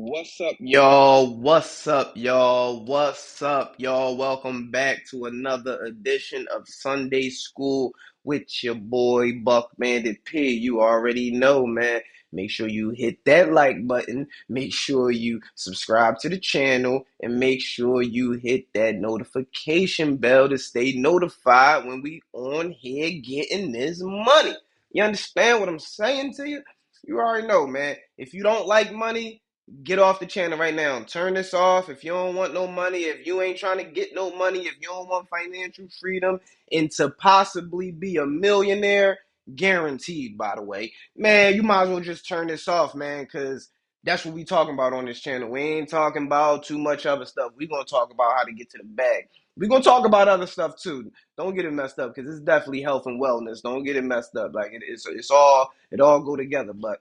What's up, y'all? What's up, y'all? What's up, y'all? Welcome back to another edition of Sunday School with your boy Buck Bandit P. You already know, man. Make sure you hit that like button. Make sure you subscribe to the channel and make sure you hit that notification bell to stay notified when we on here getting this money. You understand what I'm saying to you? You already know, man. If you don't like money, get off the channel right now. Turn this off if you don't want no money, if you ain't trying to get no money, if you don't want financial freedom and to possibly be a millionaire, guaranteed, by the way. Man, you might as well just turn this off, man, because that's what we talking about on this channel. We ain't talking about too much other stuff. We gonna talk about how to get to the bag. We gonna talk about other stuff too. Don't get it messed up because it's definitely health and wellness. Don't get it messed up. Like it all go together. But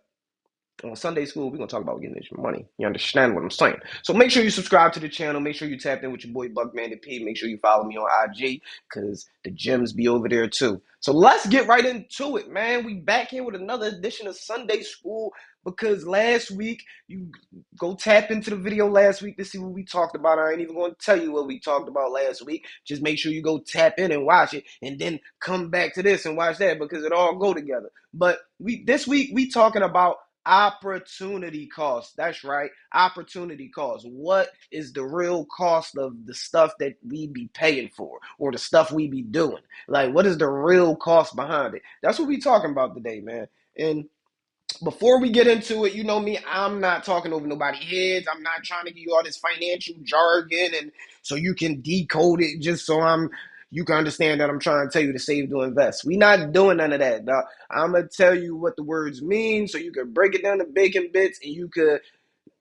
on Sunday School, we're gonna talk about getting this money. You understand what I'm saying? So make sure you subscribe to the channel. Make sure you tap in with your boy Buckman P. Make sure you follow me on IG because the gems be over there too. So let's get right into it, man. We back here with another edition of Sunday School because last week you go tap into the video last week to see what we talked about. I ain't even gonna tell you what we talked about last week. Just make sure you go tap in and watch it, and then come back to this and watch that because it all go together. But this week we talking about opportunity cost. That's right. Opportunity cost. What is the real cost of the stuff that we be paying for or the stuff we be doing? Like, what is the real cost behind it? That's what we talking about today, man. And before we get into it, you know me, I'm not talking over nobody's heads. I'm not trying to give you all this financial jargon and so you can decode it just so you can understand that I'm trying to tell you to save to invest. We not doing none of that, dog. I'm gonna tell you what the words mean so you can break it down to bacon bits and you could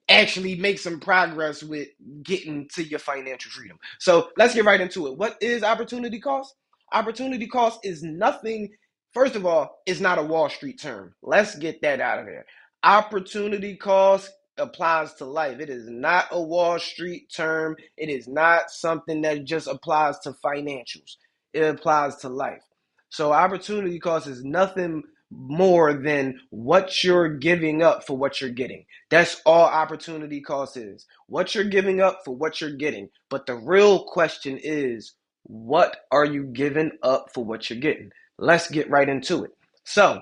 actually make some progress with getting to your financial freedom. So let's get right into it. What is opportunity cost? Opportunity cost is nothing. First of all, it's not a Wall Street term. Let's get that out of there. Opportunity cost applies to life. It is not a Wall Street term. It is not something that just applies to financials. It applies to life. So opportunity cost is nothing more than what you're giving up for what you're getting. That's all opportunity cost is. What you're giving up for what you're getting. But the real question is, what are you giving up for what you're getting? Let's get right into it. So,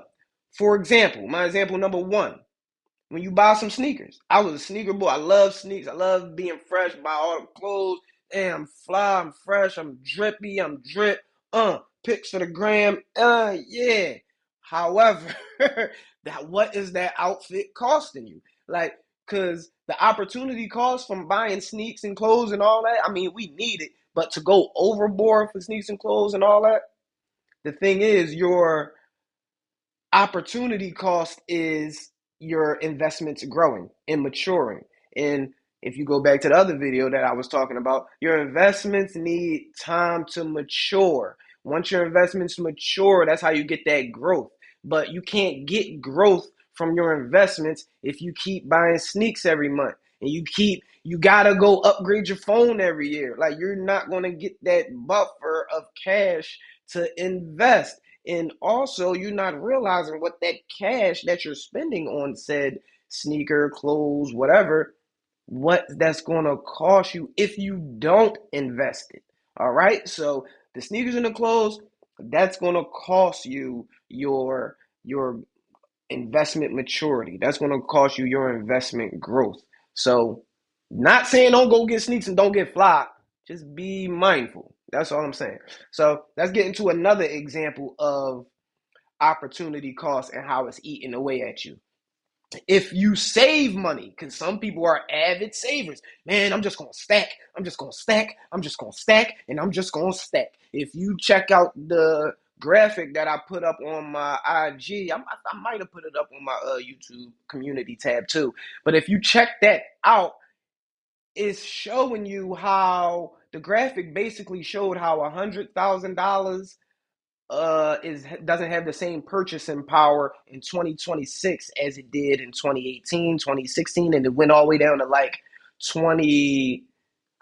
for example, my example number one, when you buy some sneakers. I was a sneaker boy. I love sneakers. I love being fresh, buy all the clothes. Damn, I'm fly, I'm fresh, I'm drippy, I'm drip. Pics for the gram. Yeah. However, that what is that outfit costing you? Like, cause the opportunity cost from buying sneaks and clothes and all that, I mean, we need it, but to go overboard for sneaks and clothes and all that, the thing is your opportunity cost is your investments growing and maturing. And if you go back to the other video that I was talking about, your investments need time to mature. Once your investments mature, that's how you get that growth. But you can't get growth from your investments if you keep buying sneaks every month and you gotta go upgrade your phone every year. Like you're not gonna get that buffer of cash to invest. And also, you're not realizing what that cash that you're spending on said sneaker, clothes, whatever, what that's going to cost you if you don't invest it. All right. So the sneakers and the clothes, that's going to cost you your investment maturity. That's going to cost you your investment growth. So, not saying don't go get sneaks and don't get fly. Just be mindful. That's all I'm saying. So let's get into another example of opportunity cost and how it's eating away at you. If you save money, because some people are avid savers, man, I'm just gonna stack, I'm just gonna stack, I'm just gonna stack, and I'm just gonna stack. If you check out the graphic that I put up on my IG, I might have put it up on my YouTube community tab too. But if you check that out, it's showing you how the graphic basically showed how $100,000 is doesn't have the same purchasing power in 2026 as it did in 2018, 2016, and it went all the way down to like 20,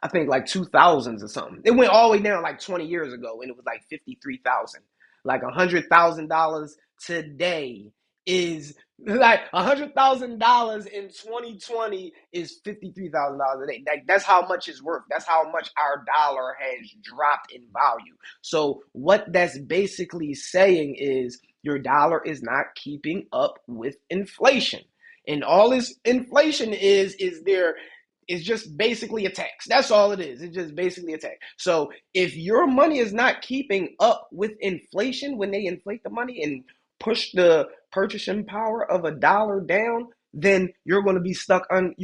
I think like 2000s or something. It went all the way down like 20 years ago and it was like 53,000. Like $100,000 today is like $100,000 in 2020 is $53,000 a day. Like, that's how much it's worth. That's how much our dollar has dropped in value. So what that's basically saying is your dollar is not keeping up with inflation. And all this inflation is there is just basically a tax. That's all it is. It's just basically a tax. So if your money is not keeping up with inflation when they inflate the money and push the purchasing power of a dollar down, then you're going to be stuck behind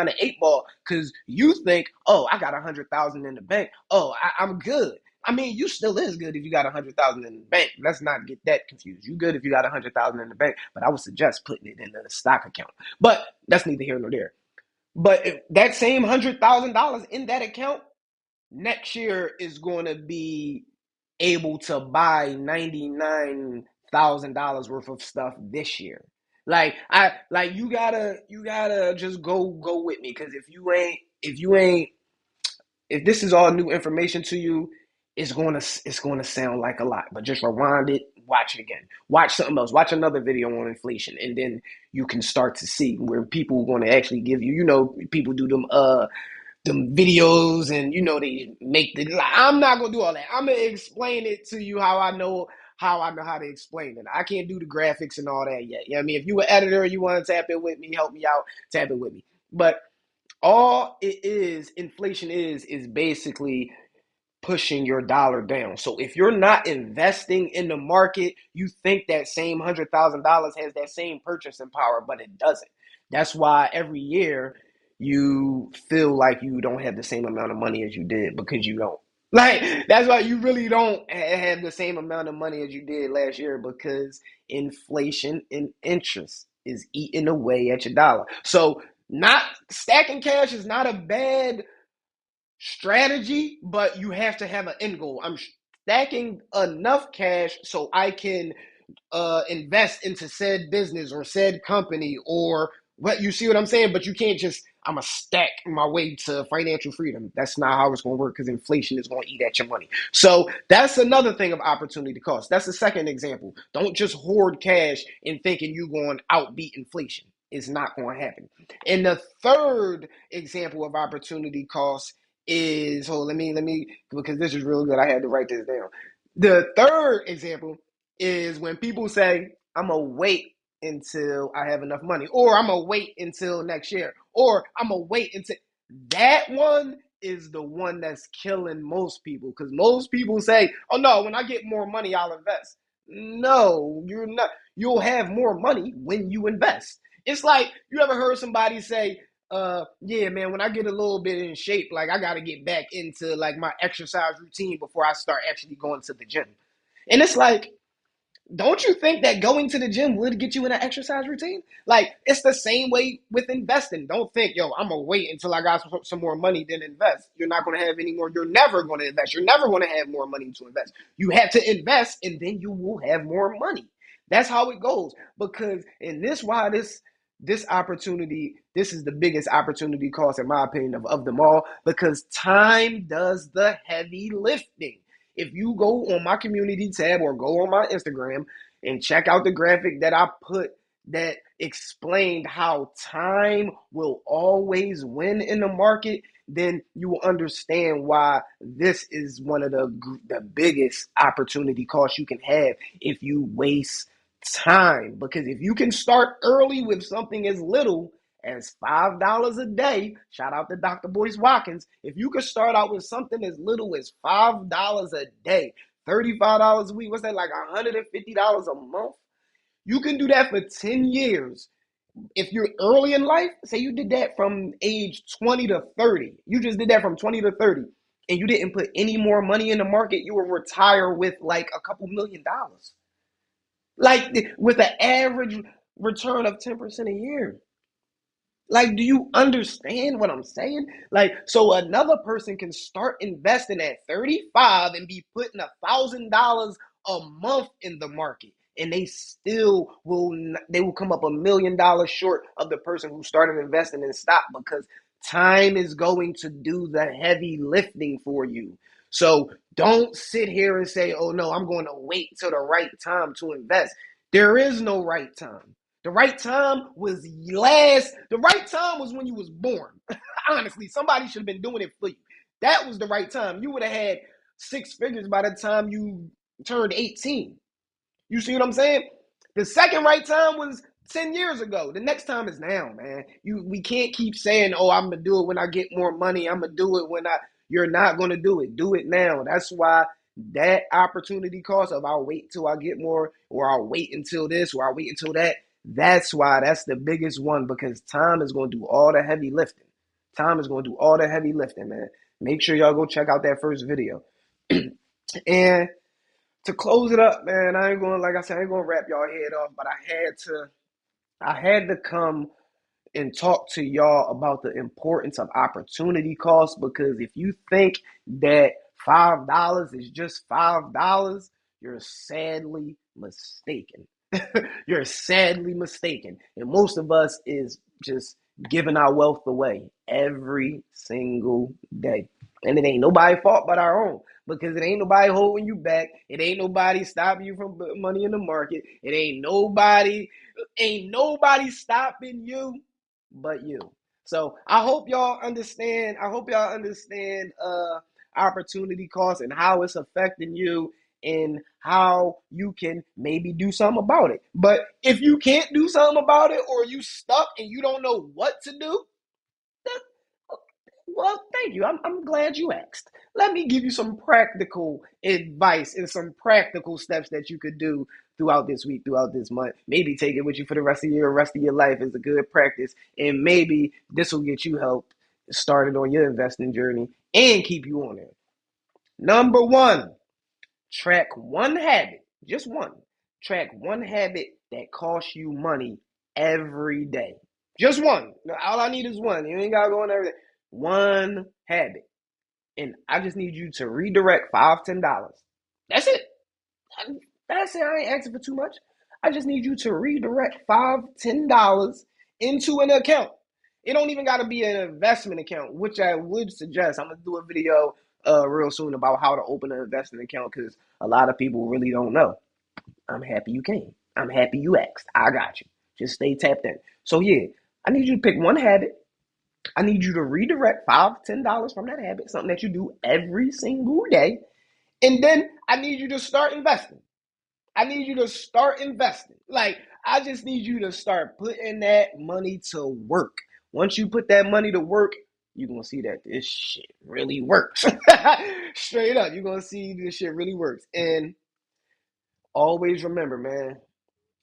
an eight ball because you think, oh, I got 100,000 in the bank. Oh, I'm good. I mean, you still is good if you got 100,000 in the bank. Let's not get that confused. You good if you got 100,000 in the bank, but I would suggest putting it in a stock account. But that's neither here nor there. But if that same $100,000 in that account next year is going to be able to buy $99,000 worth of stuff this year. You gotta just go with me, because if this is all new information to you, it's gonna sound like a lot. But just rewind it, watch it again, watch something else, watch another video on inflation, and then you can start to see where people are going to actually give you. People do them videos, and they make the. I'm not gonna do all that. I'm gonna explain it to you how I know how to explain it. I can't do the graphics and all that yet. You know what I mean? If you an editor, you want to tap in with me, help me out, tap in with me. But all it is, inflation is basically pushing your dollar down. So if you're not investing in the market, you think that same $100,000 has that same purchasing power, but it doesn't. That's why every year you feel like you don't have the same amount of money as you did, because you don't. Like, that's why you really don't have the same amount of money as you did last year, because inflation and interest is eating away at your dollar. So not stacking cash is not a bad strategy, but you have to have an end goal. I'm stacking enough cash so I can invest into said business or said company, or what, you see what I'm saying? But you can't just, I'm a stack my way to financial freedom. That's not how it's going to work, because inflation is going to eat at your money. So that's another thing of opportunity cost. That's the second example. Don't just hoard cash and thinking you're going to outbeat inflation. It's not going to happen. And the third example of opportunity cost is, hold, let me, because this is real good. I had to write this down. The third example is when people say, I'm going to wait until I have enough money, or I'm going to wait until next year, or I'm going to wait until. That one is the one that's killing most people, because most people say, oh no, when I get more money, I'll invest. No, you're not. You'll have more money when you invest. It's like, you ever heard somebody say, yeah, man, when I get a little bit in shape, like, I got to get back into like my exercise routine before I start actually going to the gym. And it's like, don't you think that going to the gym would get you in an exercise routine? Like, it's the same way with investing. Don't think, yo, I'm going to wait until I got some more money then invest. You're not going to have any more. You're never going to invest. You're never going to have more money to invest. You have to invest, and then you will have more money. That's how it goes. Because, and this opportunity, this is the biggest opportunity cost, in my opinion, of them all, because time does the heavy lifting. If you go on my community tab or go on my Instagram and check out the graphic that I put that explained how time will always win in the market, then you will understand why this is one of the biggest opportunity costs you can have if you waste time. Because if you can start early with something as little as $5 a day, shout out to Dr. Boyce Watkins. If you could start out with something as little as $5 a day, $35 a week, what's that, like $150 a month? You can do that for 10 years. If you're early in life, say you did that from age 20 to 30, you just did that from 20 to 30, and you didn't put any more money in the market, you will retire with like a couple $1,000,000. Like, with an average return of 10% a year. Like, do you understand what I'm saying? Like, so another person can start investing at 35 and be putting $1,000 a month in the market, and they will come up $1,000,000 short of the person who started investing in stock, because time is going to do the heavy lifting for you. So don't sit here and say, oh no, I'm going to wait till the right time to invest. There is no right time. The right time was when you was born. Honestly, somebody should have been doing it for you. That was the right time. You would have had six figures by the time you turned 18. You see what I'm saying? The second right time was 10 years ago. The next time is now, man. We can't keep saying, "Oh, I'm gonna do it when I get more money. I'm gonna do it when I." You're not gonna do it. Do it now. That's why that opportunity cost of I'll wait till I get more, or I'll wait until this, or I'll wait until that. That's why that's the biggest one, because time is gonna do all the heavy lifting. Time is gonna do all the heavy lifting, man. Make sure y'all go check out that first video. And to close it up, man, I ain't gonna, like I said, I ain't gonna wrap y'all head off, but I had to come and talk to y'all about the importance of opportunity cost, because if you think that $5 is just $5, you're sadly mistaken. You're sadly mistaken. And most of us is just giving our wealth away every single day. And it ain't nobody's fault but our own, because it ain't nobody holding you back. It ain't nobody stopping you from putting money in the market. It ain't nobody stopping you but you. So I hope y'all understand. Opportunity cost and how it's affecting you, and how you can maybe do something about it. But if you can't do something about it, or you stuck and you don't know what to do, then, well, thank you. I'm glad you asked. Let me give you some practical advice and some practical steps that you could do throughout this week, throughout this month. Maybe take it with you for the rest of your life as a good practice. And maybe this will get you help started on your investing journey and keep you on it. Number one, track one habit, just one. Track one habit that costs you money every day. Just one. All I need is one. You ain't got to go on every day. One habit. And I just need you to redirect $5, $10. That's it. That's it. I ain't asking for too much. I just need you to redirect $5, $10 into an account. It don't even got to be an investment account, which I would suggest. I'm gonna do a video real soon about how to open an investment account, because a lot of people really don't know. I'm happy you came. I'm happy you asked. I got you. Just stay tapped in. So yeah, I need you to pick one habit. I need you to redirect $5, $10 from that habit, something that you do every single day. And then I need you to start investing. I need you to start investing. Like, I just need you to start putting that money to work. Once you put that money to work, you're going to see that this shit really works. Straight up, you're going to see this shit really works. And always remember, man,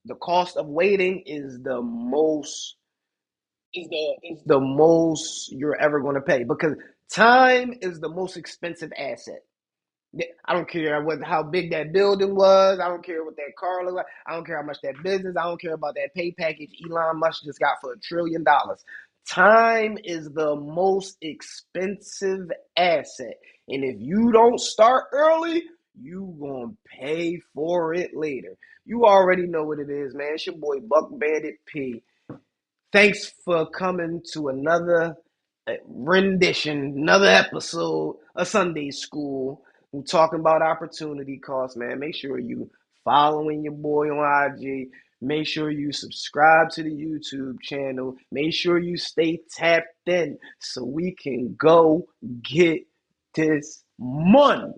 the cost of waiting is the most you're ever going to pay, because time is the most expensive asset. I don't care how big that building was. I don't care what that car looked like. I don't care how much that business. I don't care about that pay package Elon Musk just got for $1 trillion. Time is the most expensive asset, and if you don't start early, you gonna pay for it later. You already know what it is, man. It's your boy Buck Bandit P. Thanks for coming to another rendition, another episode of Sunday School. We're talking about opportunity cost, man. Make sure you following your boy on IG. Make sure you subscribe to the YouTube channel. Make sure you stay tapped in so we can go get this money.